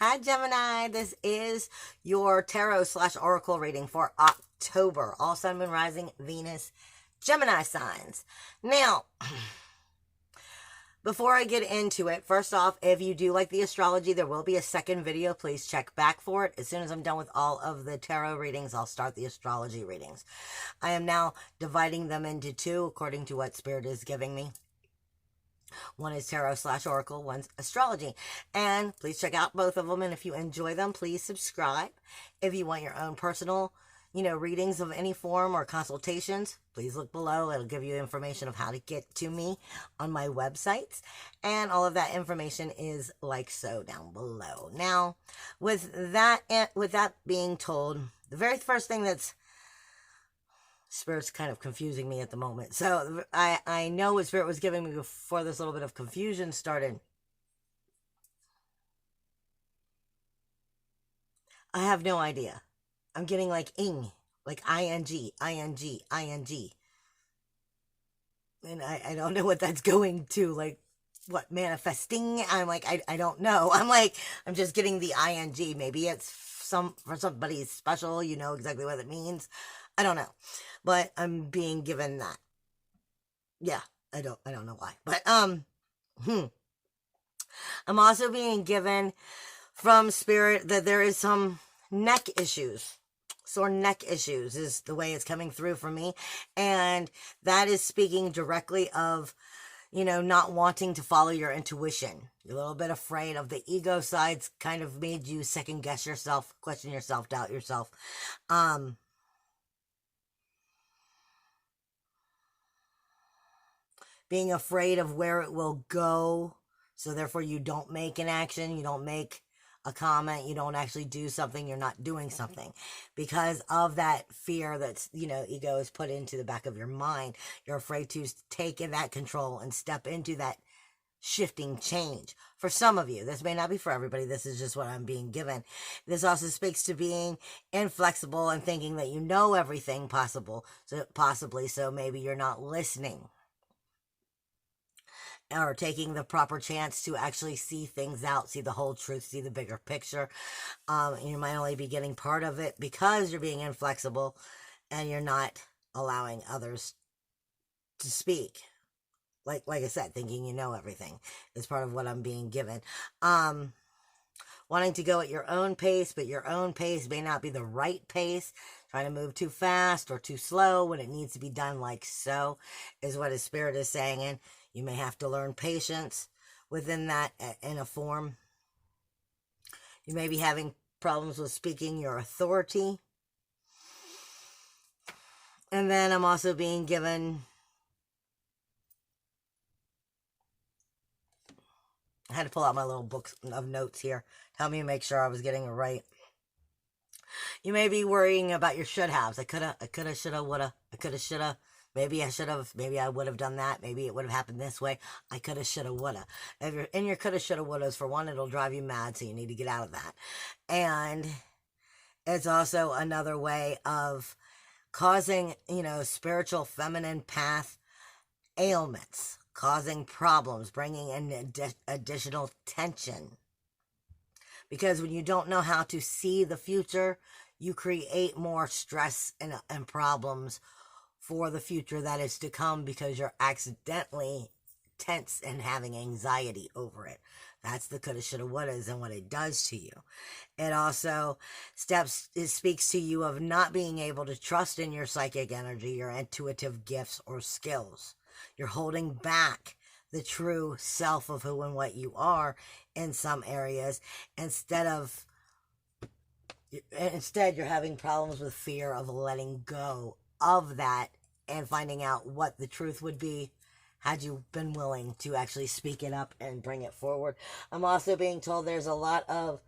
Hi, Gemini. This is your tarot slash oracle reading for October. All Sun, Moon, Rising, Venus, Gemini signs. Now, before I get into it, first off, if you do like the astrology, there will be a second video. Please check back for it. As soon as I'm done with all of the tarot readings, I'll start the astrology readings. I am now dividing them into two according to what Spirit is giving me. One is tarot slash oracle, one's astrology. And please check out both of them. And if you enjoy them, please subscribe. If you want your own personal, readings of any form or consultations, please look below. It'll give you information of how to get to me on my websites. And all of that information is like so down below. Now, with that being told, the very first thing that's Spirit's kind of confusing me at the moment. So I know what Spirit was giving me before this little bit of confusion started. I have no idea. I'm getting like ing, like ing, ing, ing. And I don't know what that's going to, like, what, manifesting? I'm like, I don't know. I'm just getting the ing. Maybe it's for somebody special, you know exactly what it means. I don't know. But I'm being given that. Yeah, I don't know why. But I'm also being given from Spirit that there is some neck issues. Sore neck issues is the way it's coming through for me. And that is speaking directly of, not wanting to follow your intuition. You're a little bit afraid of the ego sides, kind of made you second guess yourself, question yourself, doubt yourself. Being afraid of where it will go. So therefore you don't make an action, you don't make a comment, you don't actually do something, you're not doing something. Because of that fear that's, ego is put into the back of your mind. You're afraid to take in that control and step into that shifting change. For some of you, this may not be for everybody, this is just what I'm being given. This also speaks to being inflexible and thinking that you know everything possibly, so maybe you're not listening or taking the proper chance to actually see things out, see the whole truth, see the bigger picture. You might only be getting part of it because you're being inflexible and you're not allowing others to speak. Like I said, thinking you know everything is part of what I'm being given. Wanting to go at your own pace, but your own pace may not be the right pace. Trying to move too fast or too slow when it needs to be done like so is what his Spirit is saying. And you may have to learn patience within that in a form. You may be having problems with speaking your authority. And then I'm also being given, I had to pull out my little book of notes here. Help me make sure I was getting it right. You may be worrying about your should-haves. I coulda, shoulda, woulda. I coulda, shoulda. Maybe I should have. Maybe I would have done that. Maybe it would have happened this way. I coulda, shoulda, woulda. If you're in your coulda, shoulda, wouldas, for one, it'll drive you mad, so you need to get out of that. And it's also another way of causing, spiritual feminine path ailments, causing problems, bringing in additional tension. Because when you don't know how to see the future, you create more stress and problems for the future that is to come because you're accidentally tense and having anxiety over it. That's the coulda, shoulda, wouldas and what it does to you. It also speaks to you of not being able to trust in your psychic energy, your intuitive gifts or skills. You're holding back the true self of who and what you are in some areas. Instead, you're having problems with fear of letting go of that and finding out what the truth would be had you been willing to actually speak it up and bring it forward. I'm also being told there's a lot of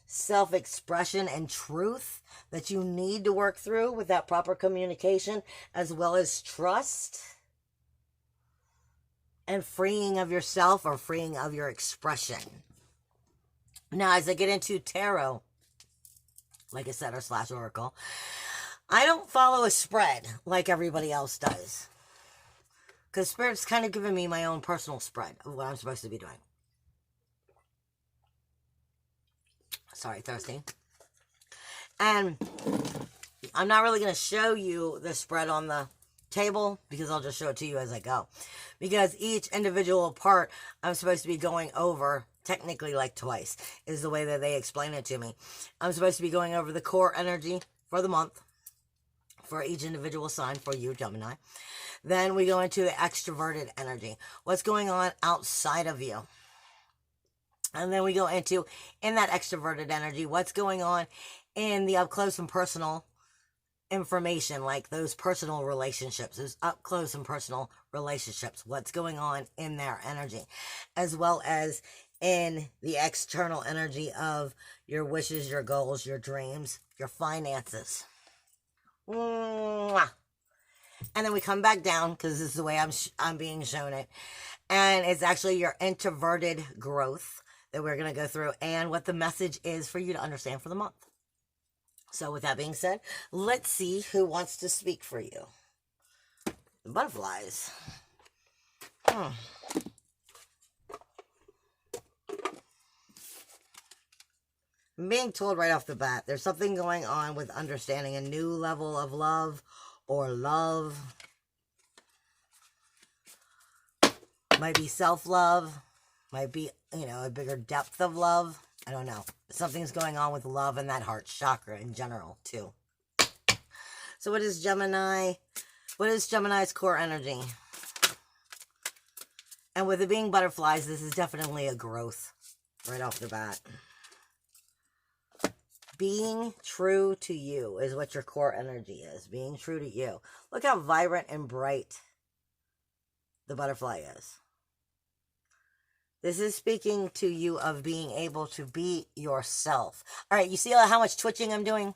self-expression and truth that you need to work through with that proper communication, as well as trust and freeing of yourself or freeing of your expression. Now, as I get into tarot, like I said, or slash oracle, I don't follow a spread like everybody else does. Because Spirit's kind of giving me my own personal spread of what I'm supposed to be doing. Sorry, thirsty. And I'm not really going to show you the spread on the table because I'll just show it to you as I go. Because each individual part I'm supposed to be going over technically like twice is the way that they explain it to me. I'm supposed to be going over the core energy for the month for each individual sign for you, Gemini. Then we go into the extroverted energy. What's going on outside of you? And then we go into, in that extroverted energy, what's going on in the up close and personal information, like those personal relationships, those up close and personal relationships, what's going on in their energy, as well as in the external energy of your wishes, your goals, your dreams, your finances. Mwah. And then we come back down because this is the way I'm being shown it, and it's actually your introverted growth that we're going to go through and what the message is for you to understand for the month. So with that being said, let's see who wants to speak for you. Butterflies. I'm being told right off the bat, there's something going on with understanding a new level of love or love. Might be self-love. Might be, a bigger depth of love. I don't know. Something's going on with love and that heart chakra in general, too. So what is Gemini? What is Gemini's core energy? And with it being butterflies, this is definitely a growth right off the bat. Being true to you is what your core energy is. Being true to you. Look how vibrant and bright the butterfly is. This is speaking to you of being able to be yourself. All right, you see how much twitching I'm doing?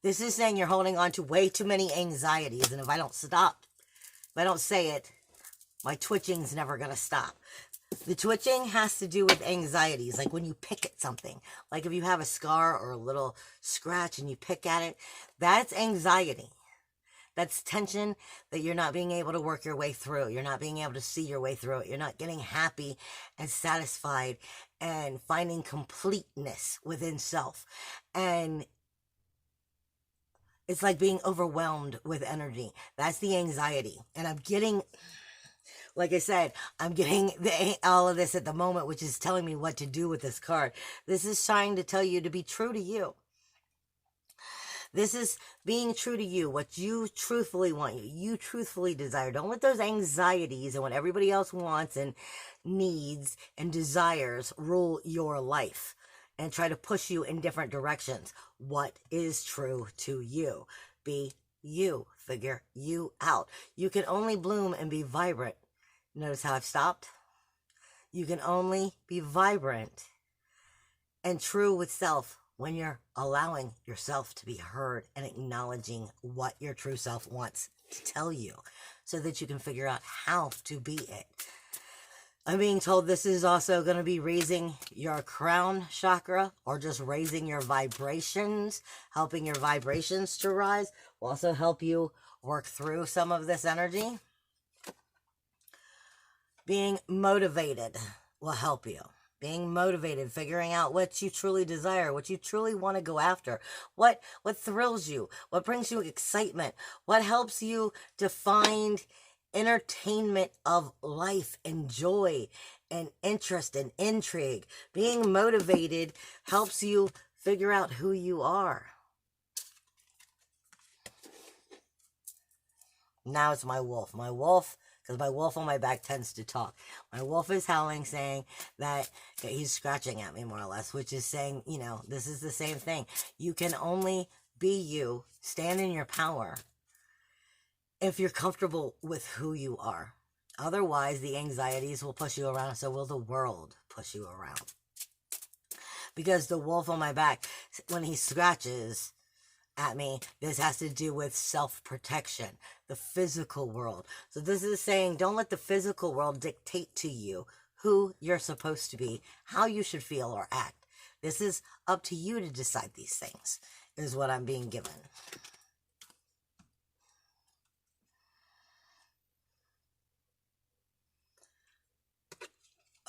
This is saying you're holding on to way too many anxieties, and if I don't stop, if I don't say it, my twitching's never going to stop. The twitching has to do with anxieties, like when you pick at something. Like if you have a scar or a little scratch and you pick at it, that's anxiety. That's tension that you're not being able to work your way through. You're not being able to see your way through it. You're not getting happy and satisfied and finding completeness within self. And it's like being overwhelmed with energy. That's the anxiety. And I'm getting, like I said, I'm getting all of this at the moment, which is telling me what to do with this card. This is trying to tell you to be true to you. This is being true to you, what you truthfully want, you truthfully desire. Don't let those anxieties and what everybody else wants and needs and desires rule your life and try to push you in different directions. What is true to you? Be you. Figure you out. You can only bloom and be vibrant. Notice how I've stopped? You can only be vibrant and true with self when you're allowing yourself to be heard and acknowledging what your true self wants to tell you so that you can figure out how to be it. I'm being told this is also going to be raising your crown chakra or just raising your vibrations, helping your vibrations to rise. Will also help you work through some of this energy. Being motivated will help you. Being motivated, figuring out what you truly desire, what you truly want to go after, what thrills you, what brings you excitement, what helps you to find entertainment of life and joy and interest and intrigue. Being motivated helps you figure out who you are. Now it's my wolf. My wolf, because my wolf on my back tends to talk. My wolf is howling, saying that he's scratching at me more or less, which is saying, this is the same thing. You can only be you, stand in your power, if you're comfortable with who you are. Otherwise, the anxieties will push you around, so will the world push you around. Because the wolf on my back, when he scratches at me, this has to do with self-protection, the physical world. So this is saying, don't let the physical world dictate to you who you're supposed to be, how you should feel or act. This is up to you to decide these things, is what I'm being given.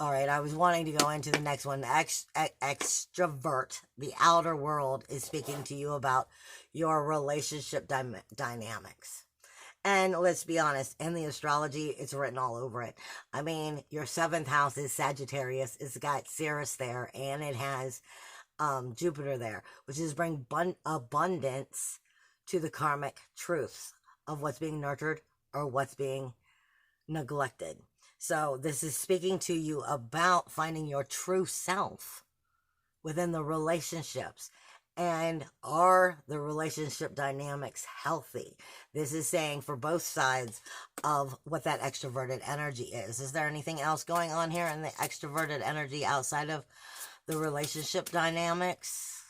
All right, I was wanting to go into the next one. Extrovert, the outer world, is speaking to you about your relationship dynamics. And let's be honest, in the astrology, it's written all over it. I mean, your seventh house is Sagittarius. It's got Ceres there, and it has Jupiter there, which is bring abundance to the karmic truths of what's being nurtured or what's being neglected. So this is speaking to you about finding your true self within the relationships. And are the relationship dynamics healthy? This is saying for both sides of what that extroverted energy is. Is there anything else going on here in the extroverted energy outside of the relationship dynamics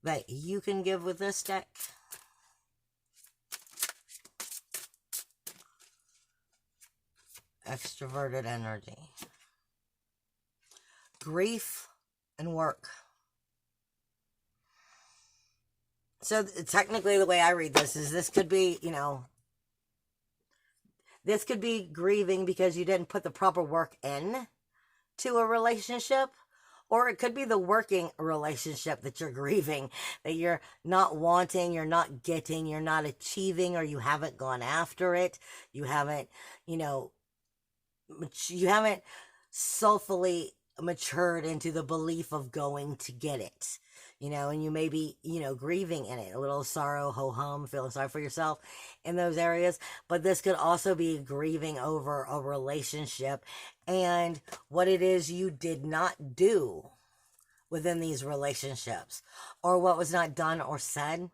that you can give with this deck? Extroverted energy. Grief and work. So technically the way I read this is this could be, this could be grieving because you didn't put the proper work in to a relationship. Or it could be the working relationship that you're grieving, that you're not wanting, you're not getting, you're not achieving, or you haven't gone after it. You haven't, you haven't soulfully matured into the belief of going to get it. And you may be, grieving in it, a little sorrow, ho-hum, feeling sorry for yourself in those areas. But this could also be grieving over a relationship and what it is you did not do within these relationships, or what was not done or said.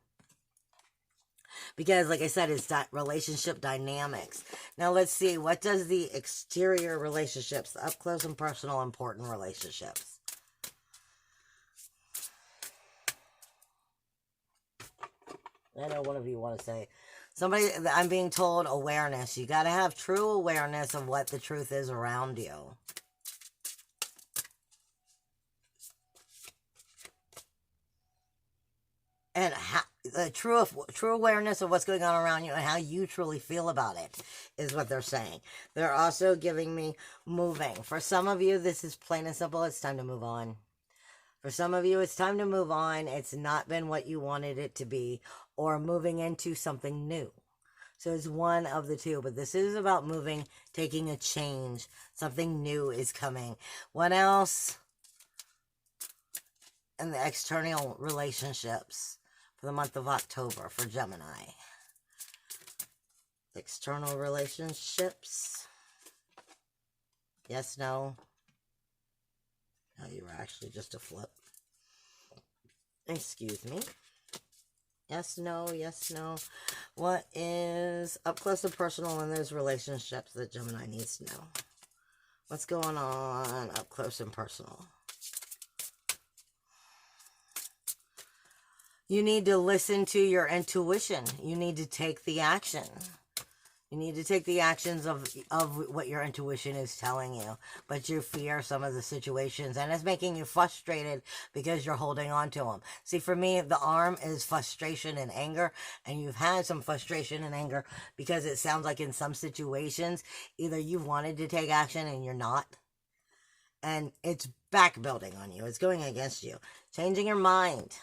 Because, like I said, it's that relationship dynamics. Now, let's see. What does the exterior relationships, the up close and personal, important relationships? I know one of you want to say. Somebody, I'm being told awareness. You got to have true awareness of what the truth is around you. And the true awareness of what's going on around you and how you truly feel about it is what they're saying. They're also giving me moving. For some of you, this is plain and simple. It's time to move on. For some of you, it's time to move on. It's not been what you wanted it to be, or moving into something new. So it's one of the two, but this is about moving, taking a change. Something new is coming. What else? In the external relationships for the month of October for Gemini. External relationships. Yes, no. No, you were actually just a flip. Excuse me. Yes, no, yes, no. What is up close and personal in those relationships that Gemini needs to know? What's going on up close and personal? You need to listen to your intuition. You need to take the action. You need to take the actions of what your intuition is telling you. But you fear some of the situations, and it's making you frustrated because you're holding on to them. See, for me, the arm is frustration and anger, and you've had some frustration and anger because it sounds like in some situations, either you've wanted to take action and you're not, and it's back building on you. It's going against you. Changing your mind.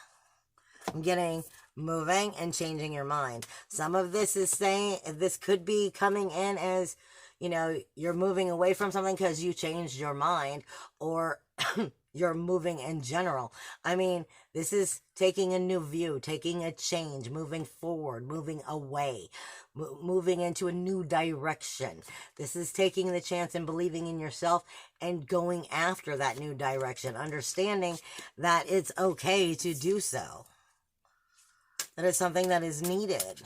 I'm getting moving and changing your mind. Some of this is saying, this could be coming in as, you're moving away from something because you changed your mind, or you're moving in general. I mean, this is taking a new view, taking a change, moving forward, moving away, moving into a new direction. This is taking the chance and believing in yourself and going after that new direction, understanding that it's okay to do so. That is something that is needed.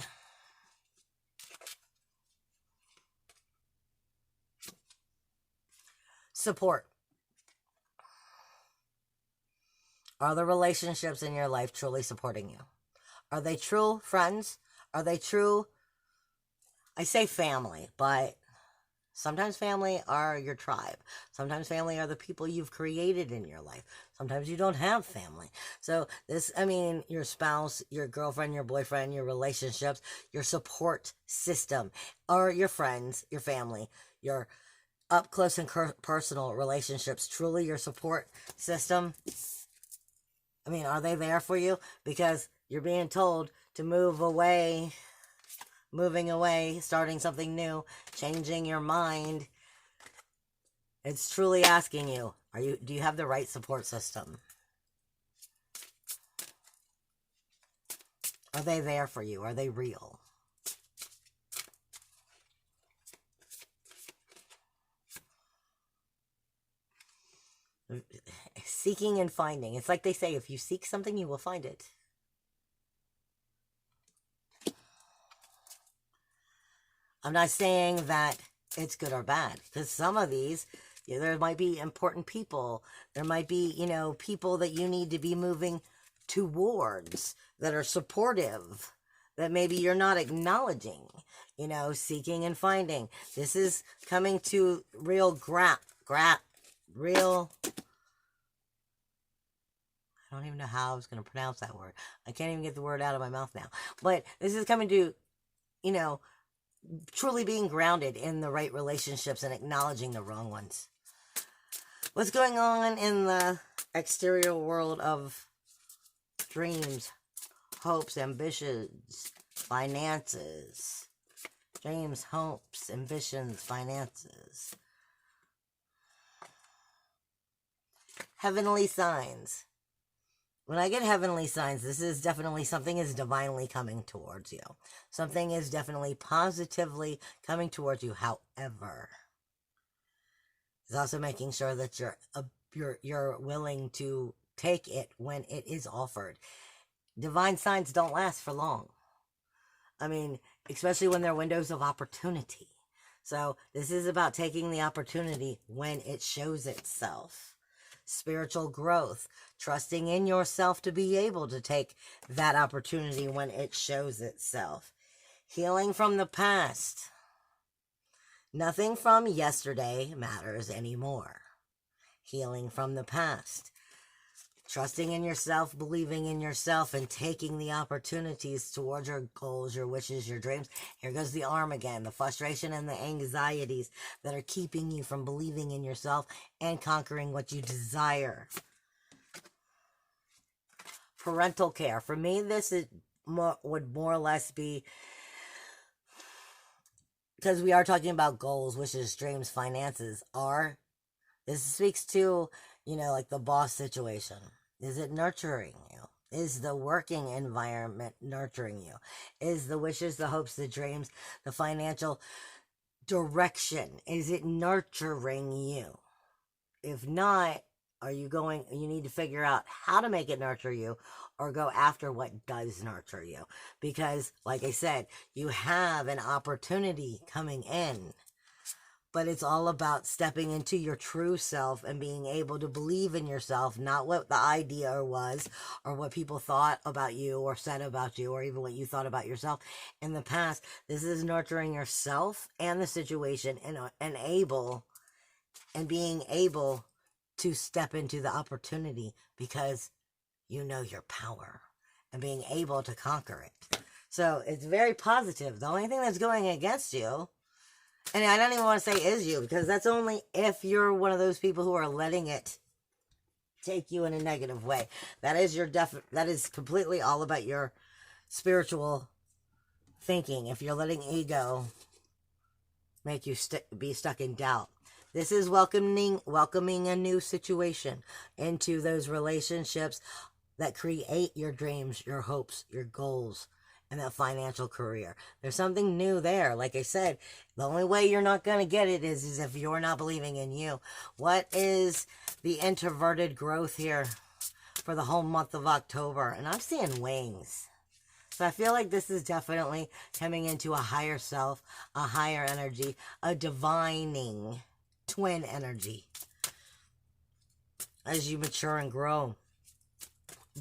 Support. Are the relationships in your life truly supporting you? Are they true friends? Are they true, I say family, but sometimes family are your tribe. Sometimes family are the people you've created in your life. Sometimes you don't have family. So your spouse, your girlfriend, your boyfriend, your relationships, your support system, or your friends, your family, your up close and personal relationships truly your support system? I mean, are they there for you? Because you're being told to move away, moving away, starting something new, changing your mind. It's truly asking you, do you have the right support system? Are they there for you? Are they real? Seeking and finding. It's like they say, if you seek something, you will find it. I'm not saying that it's good or bad, because some of these, there might be important people. There might be, people that you need to be moving towards that are supportive, that maybe you're not acknowledging, seeking and finding. This is coming to real real, I don't even know how I was going to pronounce that word. I can't even get the word out of my mouth now. But this is coming to, truly being grounded in the right relationships and acknowledging the wrong ones. What's going on in the exterior world of dreams, hopes, ambitions, finances? Dreams, hopes, ambitions, finances. Heavenly signs. When I get heavenly signs, this is definitely something is divinely coming towards you. Something is definitely positively coming towards you. However, it's also making sure that you're willing to take it when it is offered. Divine signs don't last for long. I mean, especially when they're windows of opportunity. So this is about taking the opportunity when it shows itself. Spiritual growth, trusting in yourself to be able to take that opportunity when it shows itself. Healing from the past. Nothing from yesterday matters anymore. Healing from the past. Trusting in yourself, believing in yourself, and taking the opportunities towards your goals, your wishes, your dreams. Here goes the arm again, the frustration and the anxieties that are keeping you from believing in yourself and conquering what you desire. Parental care. For me, this would more or less be, because we are talking about goals, wishes, dreams, finances, this speaks to, like the boss situation. Is it nurturing you? Is the working environment nurturing you? Is the wishes, the hopes, the dreams, the financial direction, is it nurturing you? If not, you need to figure out how to make it nurture you or go after what does nurture you. Because, like I said, you have an opportunity coming in. But it's all about stepping into your true self and being able to believe in yourself, not what the idea was or what people thought about you or said about you or even what you thought about yourself in the past. This is nurturing yourself and the situation and being able to step into the opportunity because you know your power and being able to conquer it. So it's very positive. The only thing that's going against you, and I don't even want to say is you, because that's only if you're one of those people who are letting it take you in a negative way. That is that is completely all about your spiritual thinking. If you're letting ego make you be stuck in doubt. This is welcoming a new situation into those relationships that create your dreams, your hopes, your goals, and that financial career. There's something new there. Like I said, the only way you're not going to get it is if you're not believing in you. What is the introverted growth here for the whole month of October? And I'm seeing wings. So I feel like this is definitely coming into a higher self, a higher energy, a divining twin energy as you mature and grow.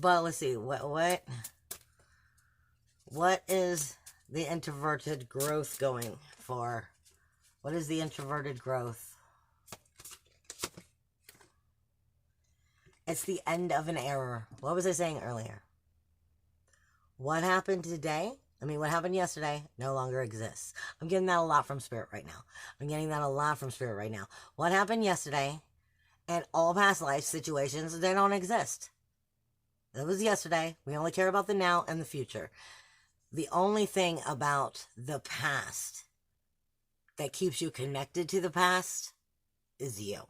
But let's see, what is the introverted growth going for? What is the introverted growth? It's the end of an era. What was I saying earlier? What happened today I mean, what happened yesterday no longer exists. I'm getting that a lot from Spirit right now. I'm getting that a lot from Spirit right now. What happened yesterday and all past life situations, they don't exist. It was yesterday. We only care about the now and the future. The only thing about the past that keeps you connected to the past is you.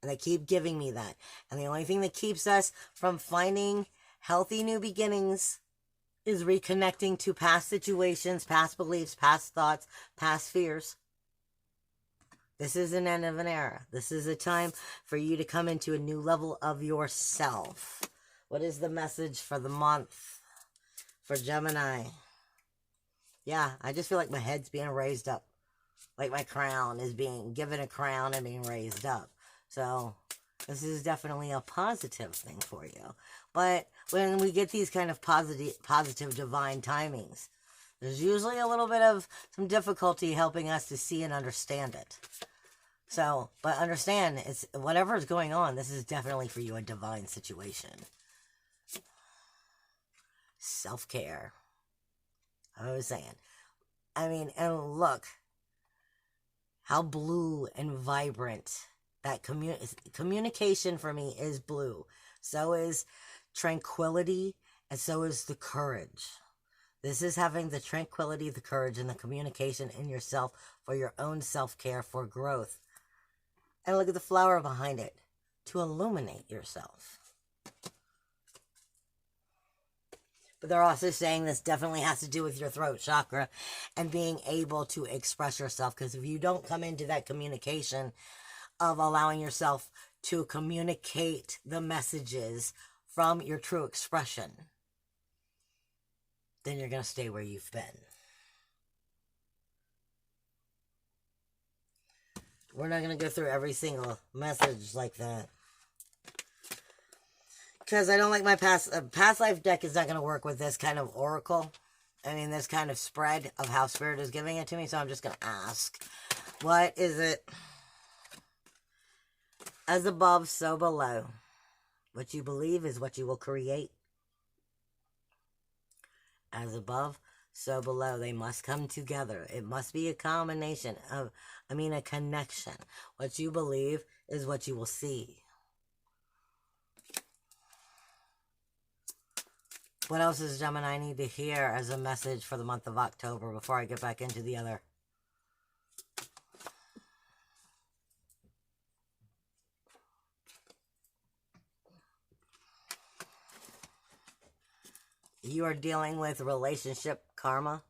And they keep giving me that. And the only thing that keeps us from finding healthy new beginnings is reconnecting to past situations, past beliefs, past thoughts, past fears. This is an end of an era. This is a time for you to come into a new level of yourself. What is the message for the month for Gemini? Yeah, I just feel like my head's being raised up. Like my crown is being given a crown and being raised up. So this is definitely a positive thing for you. But when we get these kind of positive divine timings, there's usually a little bit of some difficulty helping us to see and understand it. So, but understand, it's whatever is going on, this is definitely for you a divine situation. Self-care. I was saying. I mean, and look how blue and vibrant that communication for me is blue. So is tranquility, and so is the courage. This is having the tranquility, the courage, and the communication in yourself for your own self-care, for growth. And look at the flower behind it, to illuminate yourself. But they're also saying this definitely has to do with your throat chakra and being able to express yourself. Because if you don't come into that communication of allowing yourself to communicate the messages from your true expression, then you're going to stay where you've been. We're not going to go through every single message like that, because I don't like my past life deck is not going to work with this kind of oracle. I mean, this kind of spread of how Spirit is giving it to me. So I'm just going to ask, what is it? As above, so below. What you believe is what you will create. As above, so below. They must come together. It must be a combination of, a connection. What you believe is what you will see. What else does Gemini need to hear as a message for the month of October before I get back into the other? You are dealing with relationship karma.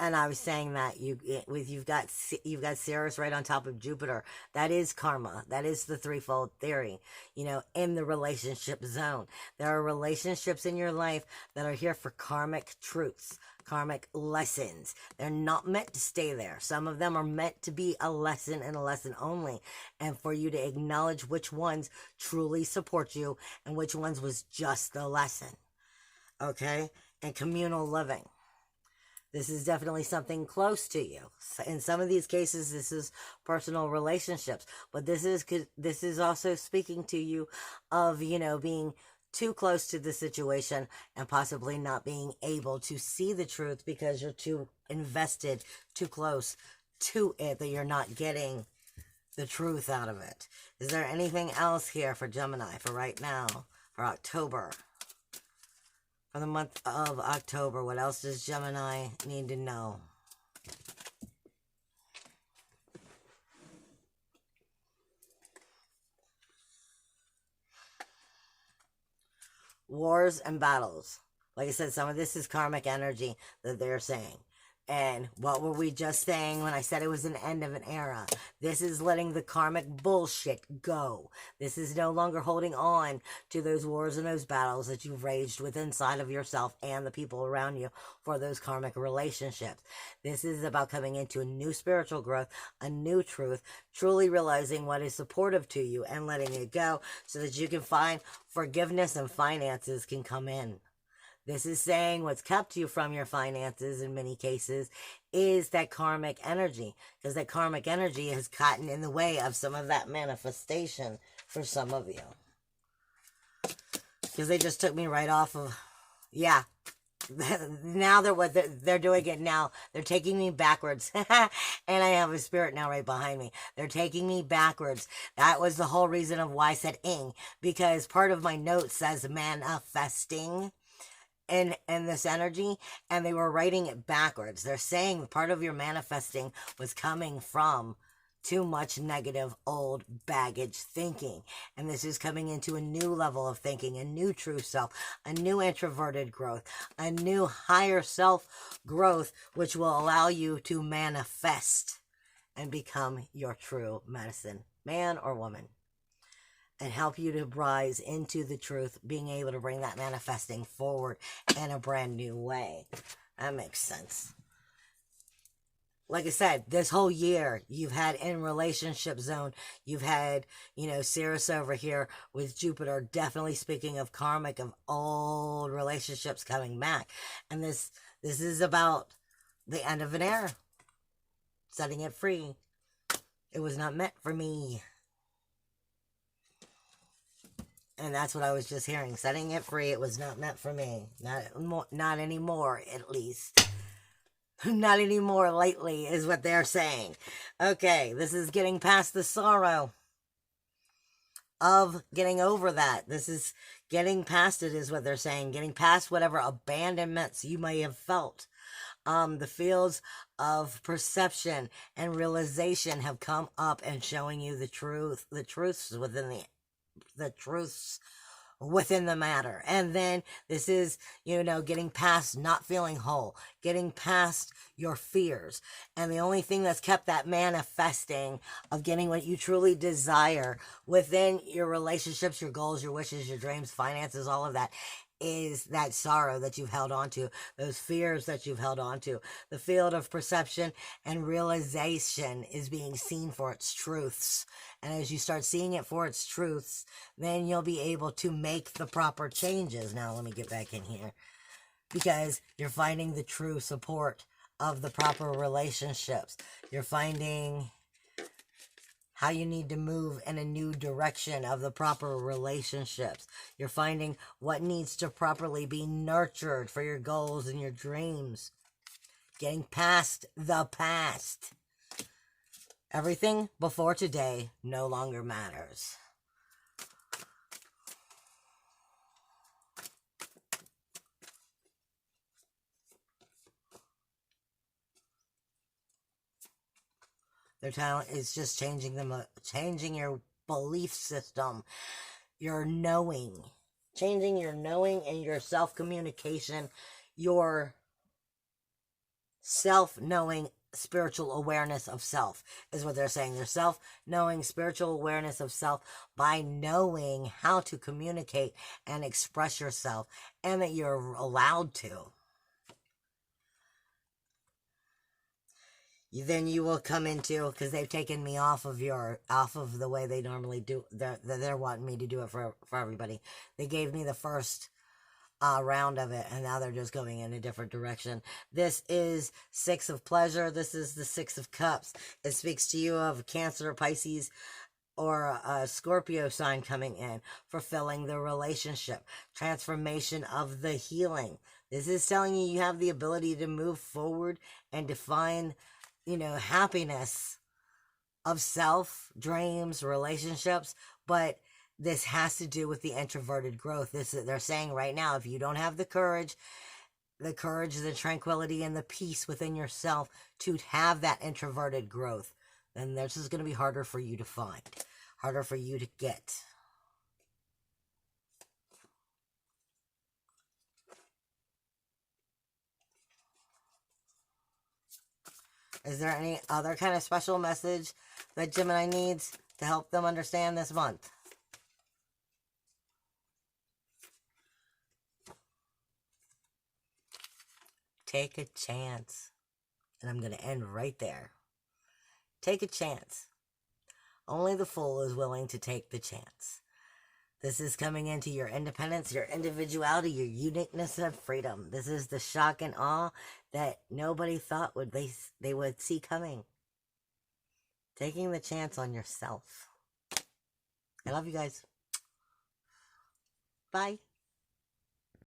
And I was saying that you've got Ceres right on top of Jupiter. That is karma. That is the threefold theory. In the relationship zone, there are relationships in your life that are here for karmic truths, karmic lessons. They're not meant to stay there. Some of them are meant to be a lesson and a lesson only, and for you to acknowledge which ones truly support you and which ones was just the lesson. Okay? And communal living. This is definitely something close to you. In some of these cases, this is personal relationships. But this is also speaking to you of, being too close to the situation and possibly not being able to see the truth because you're too invested, too close to it, that you're not getting the truth out of it. Is there anything else here for Gemini for right now, for October? For the month of October, what else does Gemini need to know? Wars and battles. Like I said, some of this is karmic energy that they're saying. And what were we just saying when I said it was an end of an era? This is letting the karmic bullshit go. This is no longer holding on to those wars and those battles that you've raged with inside of yourself and the people around you for those karmic relationships. This is about coming into a new spiritual growth, a new truth, truly realizing what is supportive to you and letting it go so that you can find forgiveness and finances can come in. This is saying what's kept you from your finances in many cases is that karmic energy, because that karmic energy has gotten in the way of some of that manifestation for some of you. Because they just took me right off of, yeah, now they're doing it now. They're taking me backwards. And I have a spirit now right behind me. They're taking me backwards. That was the whole reason of why I said ing, because part of my note says manifesting in this energy, and they were writing it backwards. They're saying part of your manifesting was coming from too much negative old baggage thinking, and this is coming into a new level of thinking, a new true self, a new introverted growth, a new higher self growth, which will allow you to manifest and become your true medicine man or woman, and help you to rise into the truth, being able to bring that manifesting forward in a brand new way. That makes sense. Like I said, this whole year, you've had in relationship zone, you've had, Sirius over here with Jupiter, definitely speaking of karmic, of old relationships coming back. And this is about the end of an era, setting it free. It was not meant for me. And that's what I was just hearing. Setting it free, it was not meant for me. Not anymore, at least. Not anymore lately, is what they're saying. Okay, this is getting past the sorrow of getting over that. This is getting past it, is what they're saying. Getting past whatever abandonments you may have felt. The fields of perception and realization have come up and showing you the truths within the matter. And then this is, getting past not feeling whole, getting past your fears. And the only thing that's kept that manifesting of getting what you truly desire within your relationships, your goals, your wishes, your dreams, finances, all of that, is that sorrow that you've held on to, those fears that you've held on to. The field of perception and realization is being seen for its truths. And as you start seeing it for its truths, then you'll be able to make the proper changes. Now, let me get back in here. Because you're finding the true support of the proper relationships. You're finding how you need to move in a new direction of the proper relationships. You're finding what needs to properly be nurtured for your goals and your dreams. Getting past the past. Everything before today no longer matters. Their talent is just changing your belief system, your knowing, changing your knowing and your self-communication, your self-knowing spiritual awareness of self is what they're saying. Your self-knowing spiritual awareness of self by knowing how to communicate and express yourself, and that you're allowed to. Then you will come into, because they've taken me off of the way they normally do. They're wanting me to do it for everybody. They gave me the first round of it, and now they're just going in a different direction. This is Six of Pleasure. This is the Six of Cups. It speaks to you of Cancer, Pisces, or a Scorpio sign coming in, fulfilling the relationship, transformation of the healing. This is telling you you have the ability to move forward and define happiness of self, dreams, relationships, but this has to do with the introverted growth. They're saying right now, if you don't have the courage, the tranquility, and the peace within yourself to have that introverted growth, then this is going to be harder for you to find, harder for you to get. Is there any other kind of special message that Gemini needs to help them understand this month? Take a chance. And I'm going to end right there. Take a chance. Only the fool is willing to take the chance. This is coming into your independence, your individuality, your uniqueness and freedom. This is the shock and awe that nobody thought they would see coming. Taking the chance on yourself. I love you guys. Bye.